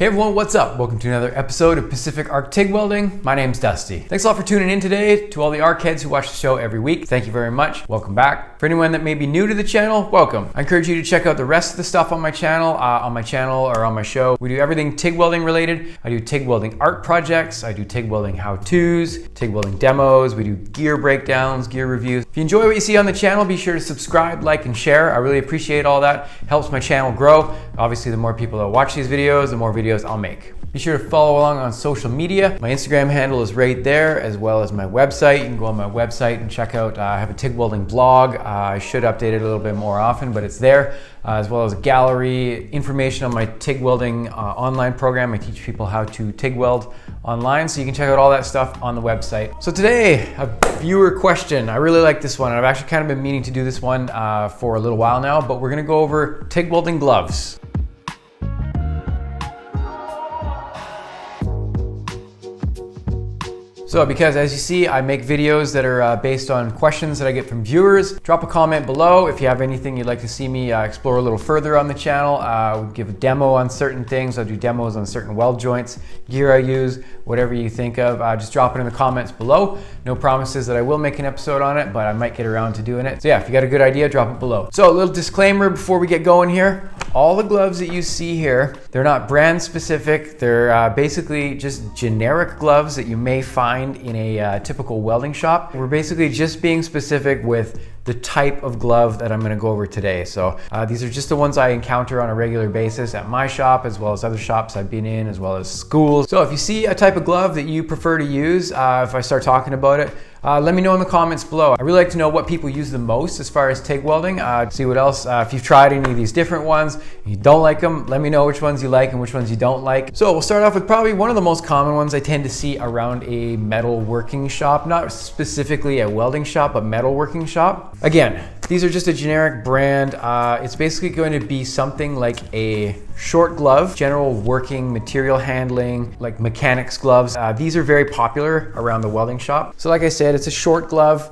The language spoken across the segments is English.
Hey everyone, what's up? Welcome to another episode of Pacific Arc Tig Welding. My name's Dusty. Thanks a lot for tuning in today. To all the arc heads who watch the show every week, thank you very much. Welcome back. For anyone that may be new to the channel, welcome. I encourage you to check out the rest of the stuff on my channel or on my show. We do everything TIG welding related. I do TIG welding art projects. I do TIG welding how-tos, TIG welding demos. We do gear breakdowns, gear reviews. If you enjoy what you see on the channel, be sure to subscribe, like, and share. I really appreciate all that. It helps my channel grow. Obviously, the more people that watch these videos, the more videos I'll make. Be sure to follow along on social media. My Instagram handle is right there, as well as my website. You can go on my website and check out, I have a TIG welding blog. I should update it a little bit more often, but it's there, as well as a gallery, information on my TIG welding online program. I teach people how to TIG weld online, so you can check out all that stuff on the website. So today, a viewer question. I really like this one, and I've actually kind of been meaning to do this one for a little while now, but we're gonna go over TIG welding gloves. So because as you see, I make videos that are based on questions that I get from viewers. Drop a comment below if you have anything you'd like to see me explore a little further on the channel. We'll give a demo on certain things. I'll do demos on certain weld joints, gear I use, whatever you think of. Just drop it in the comments below. No promises that I will make an episode on it, but I might get around to doing it. So yeah, if you got a good idea, drop it below. So a little disclaimer before we get going here. All the gloves that you see here, they're not brand specific. They're basically just generic gloves that you may find in a typical welding shop. We're basically just being specific with the type of glove that I'm gonna go over today. So these are just the ones I encounter on a regular basis at my shop, as well as other shops I've been in, as well as schools. So if you see a type of glove that you prefer to use, if I start talking about it, let me know in the comments below. I really like to know what people use the most as far as TIG welding. See what else, if you've tried any of these different ones, and you don't like them, let me know which ones you like and which ones you don't like. So we'll start off with probably one of the most common ones I tend to see around a metal working shop, not specifically a welding shop, but metal working shop. Again, these are just a generic brand. It's basically going to be something like a short glove, general working material handling, like mechanics gloves. These are very popular around the welding shop. So like I said, it's a short glove.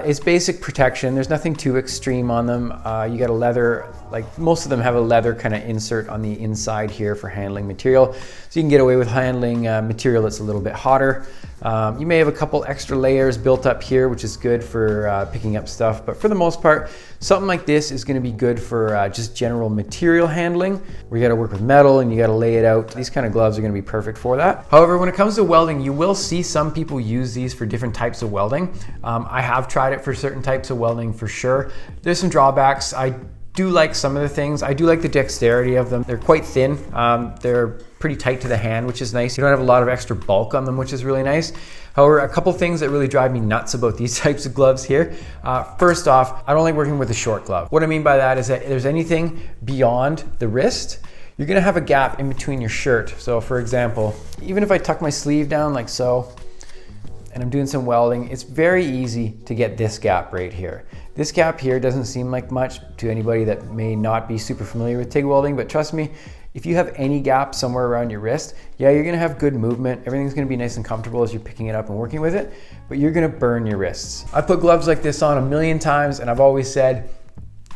It's basic protection. There's nothing too extreme on them. You got a leather, like most of them have a leather kind of insert on the inside here for handling material. So you can get away with handling material that's a little bit hotter. You may have a couple extra layers built up here, which is good for picking up stuff. But for the most part, something like this is going to be good for just general material handling, where you got to work with metal and you got to lay it out. These kind of gloves are going to be perfect for that. However, when it comes to welding, you will see some people use these for different types of welding. I have tried it for certain types of welding for sure. There's some drawbacks. I do like some of the things. I do like the dexterity of them. They're quite thin. They're pretty tight to the hand, which is nice. You don't have a lot of extra bulk on them, which is really nice. However, a couple things that really drive me nuts about these types of gloves here. First off, I don't like working with a short glove. What I mean by that is that if there's anything beyond the wrist, you're gonna have a gap in between your shirt. So for example, even if I tuck my sleeve down like so, and I'm doing some welding, it's very easy to get this gap right here. This gap here doesn't seem like much to anybody that may not be super familiar with TIG welding, but trust me, if you have any gap somewhere around your wrist, yeah, you're gonna have good movement. Everything's gonna be nice and comfortable as you're picking it up and working with it, but you're gonna burn your wrists. I put gloves like this on a million times, and I've always said,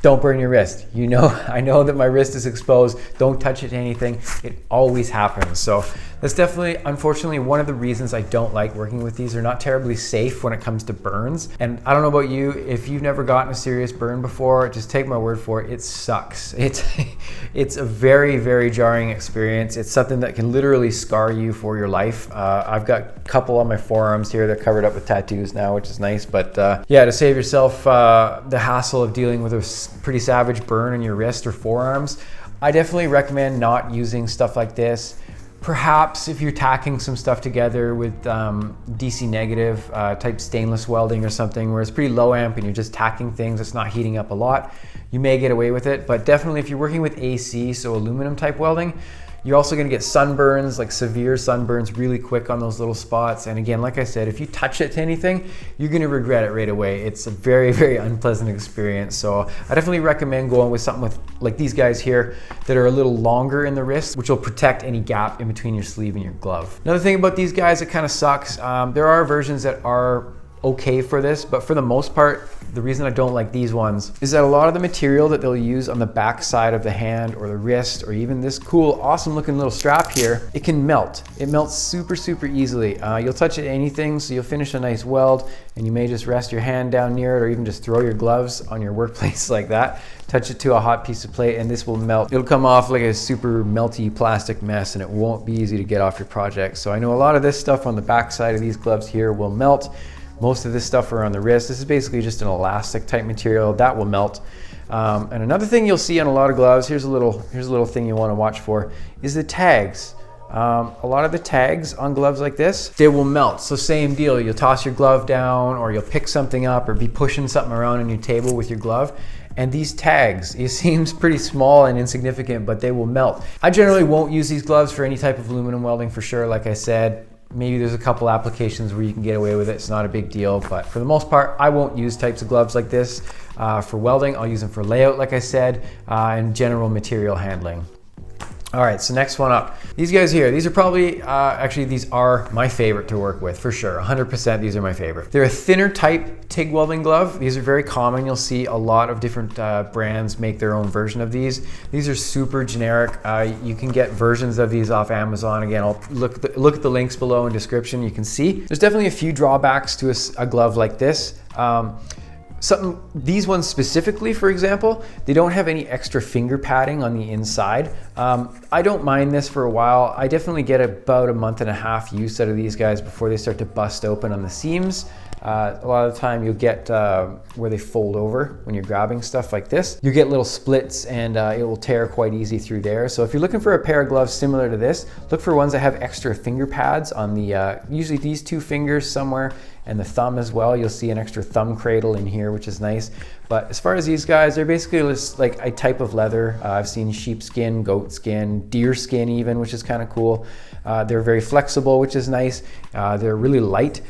don't burn your wrist. You know, I know that my wrist is exposed. Don't touch it to anything. It always happens. So that's definitely, unfortunately, one of the reasons I don't like working with these. They're not terribly safe when it comes to burns. And I don't know about you, if you've never gotten a serious burn before, just take my word for it, it sucks. It's a very, very jarring experience. It's something that can literally scar you for your life. I've got a couple on my forearms here. They're covered up with tattoos now, which is nice. But yeah, to save yourself the hassle of dealing with a pretty savage burn in your wrist or forearms, I definitely recommend not using stuff like this. Perhaps if you're tacking some stuff together with DC negative type stainless welding or something where it's pretty low amp and you're just tacking things, it's not heating up a lot, you may get away with it. But definitely if you're working with AC, so aluminum type welding, you're also gonna get sunburns, like severe sunburns really quick on those little spots. And again, like I said, if you touch it to anything, you're gonna regret it right away. It's a very, very unpleasant experience. So I definitely recommend going with something with like these guys here that are a little longer in the wrist, which will protect any gap in between your sleeve and your glove. Another thing about these guys that kind of sucks, there are versions that are okay for this, but for the most part, the reason I don't like these ones is that a lot of the material that they'll use on the back side of the hand or the wrist, or even this cool, awesome looking little strap here, it can melt. It melts super, super easily. You'll touch it anything, so you'll finish a nice weld, and you may just rest your hand down near it, or even just throw your gloves on your workplace like that. Touch it to a hot piece of plate, and this will melt. It'll come off like a super melty plastic mess, and it won't be easy to get off your project. So I know a lot of this stuff on the back side of these gloves here will melt. Most of this stuff are on the wrist. This is basically just an elastic type material that will melt. And another thing you'll see on a lot of gloves, here's a little thing you want to watch for, is the tags. A lot of the tags on gloves like this, they will melt. So same deal, you'll toss your glove down, or you'll pick something up, or be pushing something around on your table with your glove. And these tags, it seems pretty small and insignificant, but they will melt. I generally won't use these gloves for any type of aluminum welding for sure, like I said. Maybe there's a couple applications where you can get away with it. It's not a big deal, but for the most part, I won't use types of gloves like this for welding. I'll use them for layout, like I said, and general material handling. All right, so next one up. These guys here, these are probably, actually these are my favorite to work with for sure. 100% these are my favorite. They're a thinner type Tig Welding glove. These are very common. You'll see a lot of different brands make their own version of these. These are super generic. You can get versions of these off Amazon. Again, I'll look at the links below in description. You can see there's definitely a few drawbacks to a glove like this. These ones specifically, for example, they don't have any extra finger padding on the inside. I don't mind this for a while. I definitely get about a month and a half use out of these guys before they start to bust open on the seams. A lot of the time you'll get where they fold over when you're grabbing stuff like this. You get little splits, and it will tear quite easy through there. So if you're looking for a pair of gloves similar to this, look for ones that have extra finger pads on the, usually these two fingers somewhere, and the thumb as well. You'll see an extra thumb cradle in here, which is nice. But as far as these guys, they're basically just like a type of leather. I've seen sheepskin, goat skin, deer skin even, which is kind of cool. They're very flexible, which is nice. They're really light.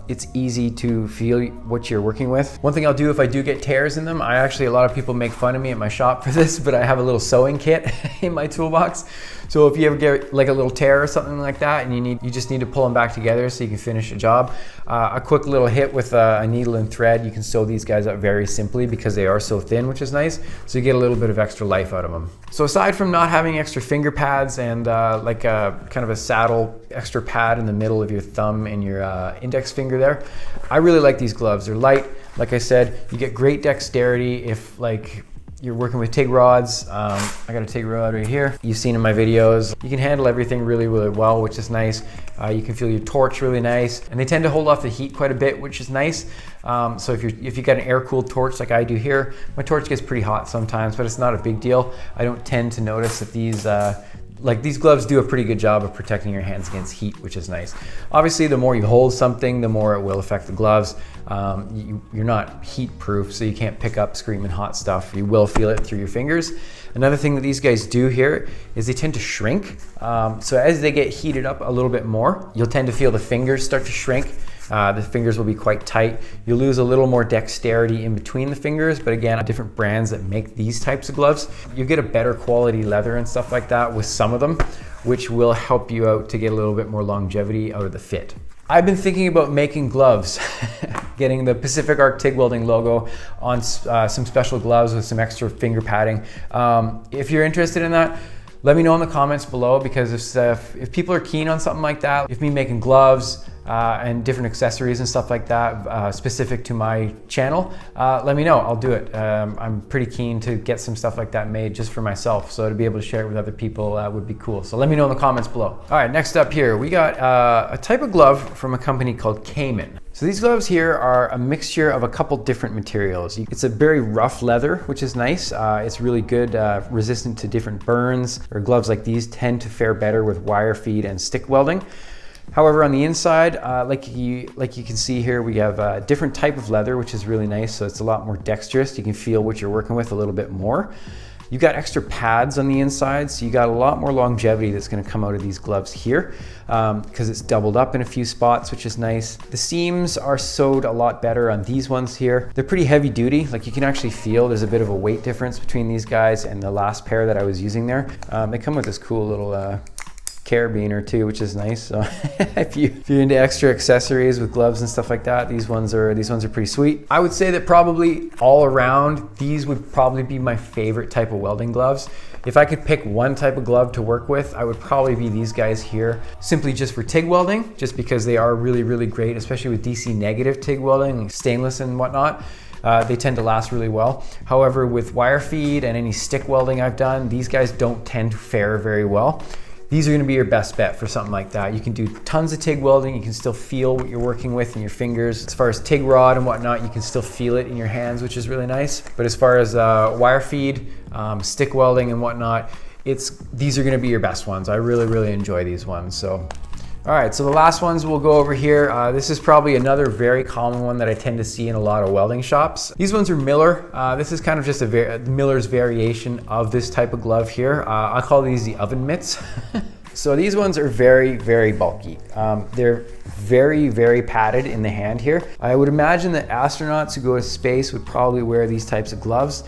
It's easy to feel what you're working with. One thing I'll do if I do get tears in them, a lot of people make fun of me at my shop for this, but I have a little sewing kit in my toolbox. So if you ever get like a little tear or something like that, and you just need to pull them back together so you can finish a job, a quick little hit with a needle and thread, you can sew these guys up very simply because they are so thin, which is nice. So you get a little bit of extra life out of them. So aside from not having extra finger pads and like a kind of a saddle extra pad in the middle of your thumb and your index finger there, I really like these gloves. They're light. Like I said, you get great dexterity if like you're working with TIG rods. I got a TIG rod right here. You've seen in my videos. You can handle everything really, really well, which is nice. You can feel your torch really nice, and they tend to hold off the heat quite a bit, which is nice. So if you got an air-cooled torch like I do here, my torch gets pretty hot sometimes, but it's not a big deal. I don't tend to notice that these gloves do a pretty good job of protecting your hands against heat, which is nice. Obviously, the more you hold something, the more it will affect the gloves. You're not heat proof, so you can't pick up screaming hot stuff. You will feel it through your fingers. Another thing that these guys do here is they tend to shrink. So as they get heated up a little bit more, you'll tend to feel the fingers start to shrink. The fingers will be quite tight. You'll lose a little more dexterity in between the fingers, but again, different brands that make these types of gloves, you get a better quality leather and stuff like that with some of them, which will help you out to get a little bit more longevity out of the fit. I've been thinking about making gloves, getting the Pacific Arc Tig Welding logo on some special gloves with some extra finger padding. If you're interested in that, let me know in the comments below, because if people are keen on something like that, if me making gloves and different accessories and stuff like that specific to my channel, let me know. I'll do it. I'm pretty keen to get some stuff like that made just for myself, so to be able to share it with other people would be cool. So let me know in the comments below. All right, next up here, we got a type of glove from a company called Caiman. So these gloves here are a mixture of a couple different materials. It's a very rough leather, which is nice. It's really good, resistant to different burns. Or gloves like these tend to fare better with wire feed and stick welding. However, on the inside, like you can see here, we have a different type of leather, which is really nice. So it's a lot more dexterous. You can feel what you're working with a little bit more. You've got extra pads on the inside, so you got a lot more longevity that's going to come out of these gloves here, because it's doubled up in a few spots, which is nice. The seams are sewed a lot better on these ones here. They're pretty heavy duty. Like, you can actually feel there's a bit of a weight difference between these guys and the last pair that I was using there. They come with this cool little carabiner too, which is nice. So if you're into extra accessories with gloves and stuff like that, these ones are pretty sweet. I would say that probably all around, these would probably be my favorite type of welding gloves. If I could pick one type of glove to work with, I would probably be these guys here, simply just for TIG welding, just because they are really, really great, especially with DC negative TIG welding, stainless and whatnot. They tend to last really well. However, with wire feed and any stick welding I've done, these guys don't tend to fare very well. These are gonna be your best bet for something like that. You can do tons of TIG welding, you can still feel what you're working with in your fingers. As far as TIG rod and whatnot, you can still feel it in your hands, which is really nice. But as far as wire feed, stick welding and whatnot, these are gonna be your best ones. I really, really enjoy these ones. So, all right, so the last ones we'll go over here. This is probably another very common one that I tend to see in a lot of welding shops. These ones are Miller. This is kind of just a Miller's variation of this type of glove here. I call these the oven mitts. So these ones are very, very bulky. They're very, very padded in the hand here. I would imagine that astronauts who go to space would probably wear these types of gloves.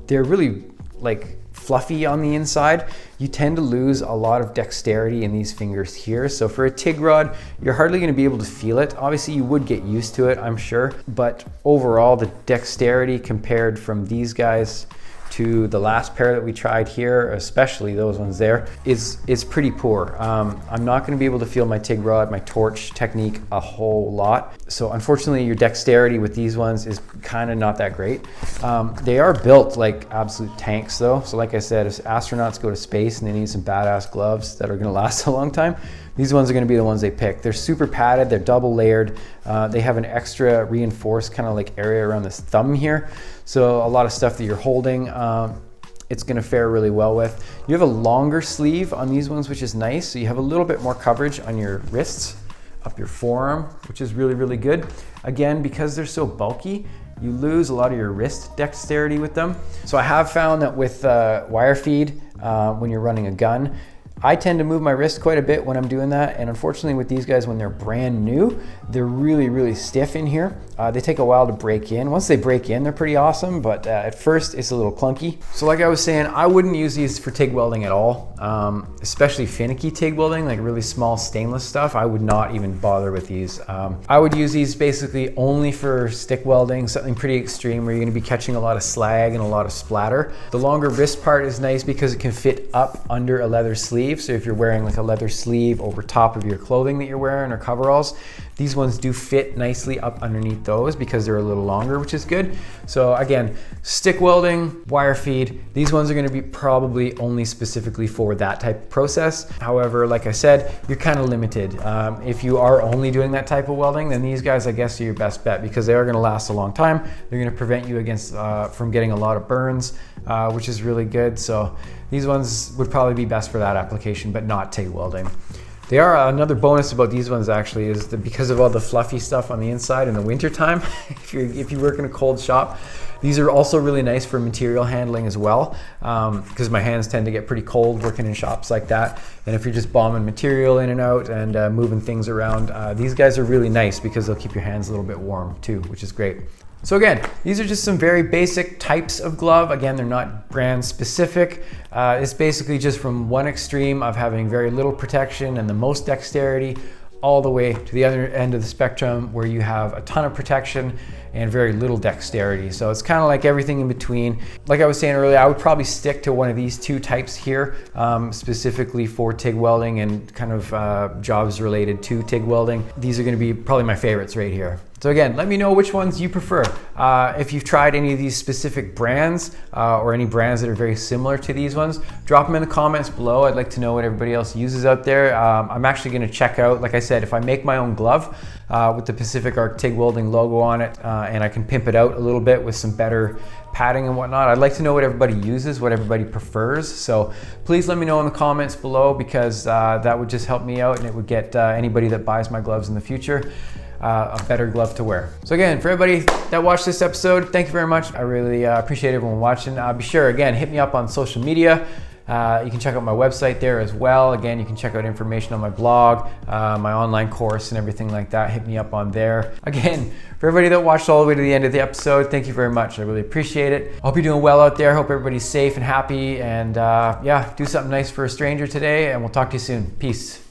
They're really like fluffy on the inside. You tend to lose a lot of dexterity in these fingers here. So for a TIG rod, you're hardly going to be able to feel it. Obviously you would get used to it, I'm sure, but overall the dexterity compared from these guys to the last pair that we tried here, especially those ones there, is pretty poor. I'm not going to be able to feel my TIG rod, my torch technique a whole lot. So unfortunately your dexterity with these ones is kind of not that great. They are built like absolute tanks though. So like I said, if astronauts go to space and they need some badass gloves that are going to last a long time, these ones are going to be the ones they pick. They're super padded, they're double layered. They have an extra reinforced kind of like area around this thumb here. So a lot of stuff that you're holding, it's going to fare really well with. You have a longer sleeve on these ones, which is nice. So you have a little bit more coverage on your wrists, up your forearm, which is really, really good. Again, because they're so bulky, you lose a lot of your wrist dexterity with them. So I have found that with wire feed, when you're running a gun, I tend to move my wrist quite a bit when I'm doing that, and unfortunately with these guys, when they're brand new, they're really, really stiff in here. They take a while to break in. Once they break in, they're pretty awesome, but at first it's a little clunky. So like I was saying, I wouldn't use these for TIG welding at all, especially finicky TIG welding, like really small stainless stuff. I would not even bother with these. I would use these basically only for stick welding, something pretty extreme where you're gonna be catching a lot of slag and a lot of splatter. The longer wrist part is nice because it can fit up under a leather sleeve. So if you're wearing like a leather sleeve over top of your clothing that you're wearing or coveralls, these ones do fit nicely up underneath those because they're a little longer, which is good. So again, stick welding, wire feed, these ones are gonna be probably only specifically for that type of process. However, like I said, you're kind of limited. If you are only doing that type of welding, then these guys, I guess, are your best bet because they are gonna last a long time. They're gonna prevent you against from getting a lot of burns, which is really good. So these ones would probably be best for that application, but not TIG welding. They are another bonus about these ones actually is that because of all the fluffy stuff on the inside in the winter time, if you work in a cold shop, these are also really nice for material handling as well, because my hands tend to get pretty cold working in shops like that. And if you're just bombing material in and out and moving things around, these guys are really nice because they'll keep your hands a little bit warm too, which is great. So again, these are just some very basic types of glove. Again, they're not brand specific. It's basically just from one extreme of having very little protection and the most dexterity all the way to the other end of the spectrum where you have a ton of protection and very little dexterity. So it's kind of like everything in between. Like I was saying earlier, I would probably stick to one of these two types here, specifically for TIG welding and kind of jobs related to TIG welding. These are going to be probably my favorites right here. So again, let me know which ones you prefer. If you've tried any of these specific brands or any brands that are very similar to these ones, drop them in the comments below. I'd like to know what everybody else uses out there. I'm actually going to check out, like I said, if I make my own glove with the Pacific Arc TIG Welding logo on it and I can pimp it out a little bit with some better padding and whatnot, I'd like to know what everybody uses, what everybody prefers. So please let me know in the comments below because that would just help me out and it would get anybody that buys my gloves in the future a better glove to wear. So again, for everybody that watched this episode, thank you very much. I really appreciate everyone watching. Be sure, again, hit me up on social media. You can check out my website there as well. Again, you can check out information on my blog, my online course and everything like that. Hit me up on there. Again, for everybody that watched all the way to the end of the episode, thank you very much. I really appreciate it. I hope you're doing well out there. Hope everybody's safe and happy, and yeah, do something nice for a stranger today, and we'll talk to you soon. Peace.